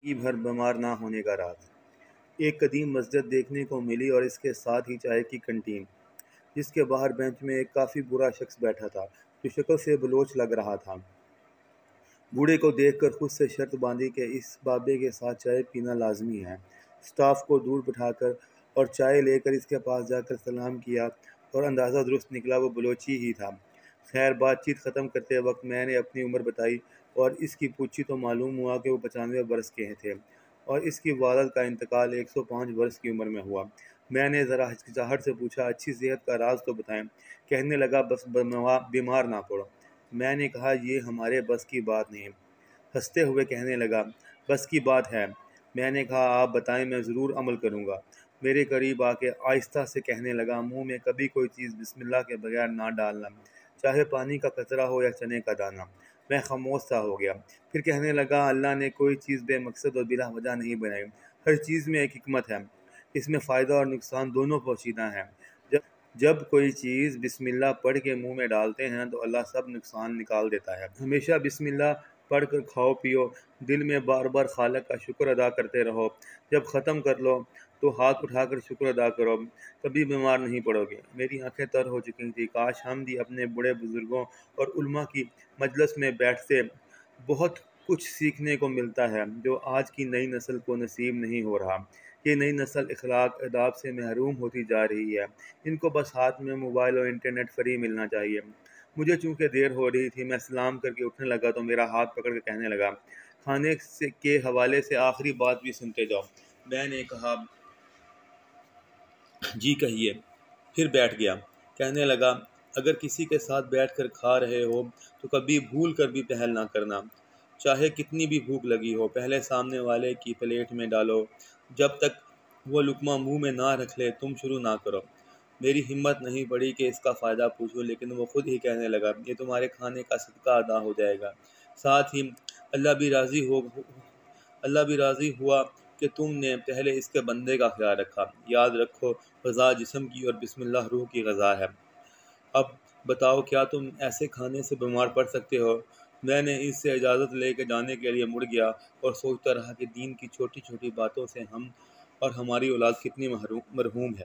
زندگی بھر بیمار نہ ہونے کا راز۔ ایک قدیم مسجد دیکھنے کو ملی اور اس کے ساتھ ہی چائے کی کنٹین، جس کے باہر بینچ میں ایک کافی برا شخص بیٹھا تھا جو شکل سے بلوچ لگ رہا تھا۔ بوڑھے کو دیکھ کر خود سے شرط باندھی کہ اس بابے کے ساتھ چائے پینا لازمی ہے۔ سٹاف کو دور بٹھا کر اور چائے لے کر اس کے پاس جا کر سلام کیا اور اندازہ درست نکلا وہ بلوچی ہی تھا۔ خیر، بات چیت ختم کرتے وقت میں نے اپنی عمر بتائی اور اس کی پوچھی تو معلوم ہوا کہ وہ 95 برس کے تھے اور اس کی والد کا انتقال 105 برس کی عمر میں ہوا۔ میں نے ذرا ہچکچاہٹ سے پوچھا، اچھی صحت کا راز تو بتائیں۔ کہنے لگا، بس بیمار نہ پڑو۔ میں نے کہا، یہ ہمارے بس کی بات نہیں۔ ہنستے ہوئے کہنے لگا، بس کی بات ہے۔ میں نے کہا، آپ بتائیں، میں ضرور عمل کروں گا۔ میرے قریب آ کے آہستہ سے کہنے لگا، منہ میں کبھی کوئی چیز بسم اللہ کے بغیر نہ ڈالنا، چاہے پانی کا قطرہ ہو یا چنے کا دانہ۔ میں خاموش سا ہو گیا۔ پھر کہنے لگا، اللہ نے کوئی چیز بے مقصد اور بلا وجہ نہیں بنائی۔ ہر چیز میں ایک حکمت ہے، اس میں فائدہ اور نقصان دونوں پوشیدہ ہیں۔ جب کوئی چیز بسم اللہ پڑھ کے منہ میں ڈالتے ہیں تو اللہ سب نقصان نکال دیتا ہے۔ ہمیشہ بسم اللہ پڑھ کر کھاؤ پیو، دل میں بار بار خالق کا شکر ادا کرتے رہو۔ جب ختم کر لو تو ہاتھ اٹھا کر شکر ادا کرو، کبھی بیمار نہیں پڑو گے۔ میری آنکھیں تر ہو چکی تھیں۔ کاش ہم بھی اپنے بڑے بزرگوں اور علماء کی مجلس میں بیٹھتے۔ بہت کچھ سیکھنے کو ملتا ہے جو آج کی نئی نسل کو نصیب نہیں ہو رہا۔ یہ نئی نسل اخلاق آداب سے محروم ہوتی جا رہی ہے۔ ان کو بس ہاتھ میں موبائل اور انٹرنیٹ فری ملنا چاہیے۔ مجھے چونکہ دیر ہو رہی تھی، میں سلام کر کے اٹھنے لگا تو میرا ہاتھ پکڑ کے کہنے لگا، کھانے کے حوالے سے آخری بات بھی سنتے جاؤ۔ میں نے کہا، جی کہیے۔ پھر بیٹھ گیا۔ کہنے لگا، اگر کسی کے ساتھ بیٹھ کر کھا رہے ہو تو کبھی بھول کر بھی پہل نہ کرنا۔ چاہے کتنی بھی بھوک لگی ہو، پہلے سامنے والے کی پلیٹ میں ڈالو۔ جب تک وہ لقمہ منہ میں نہ رکھ لے تم شروع نہ کرو۔ میری ہمت نہیں پڑی کہ اس کا فائدہ پوچھوں، لیکن وہ خود ہی کہنے لگا، یہ تمہارے کھانے کا صدقہ ادا ہو جائے گا، ساتھ ہی اللہ بھی راضی ہوا کہ تم نے پہلے اس کے بندے کا خیال رکھا۔ یاد رکھو، غذا جسم کی اور بسم اللہ روح کی غذا ہے۔ اب بتاؤ، کیا تم ایسے کھانے سے بیمار پڑ سکتے ہو؟ میں نے اس سے اجازت لے کے جانے کے لیے مڑ گیا اور سوچتا رہا کہ دین کی چھوٹی چھوٹی باتوں سے ہم اور ہماری اولاد کتنی مرحوم ہے۔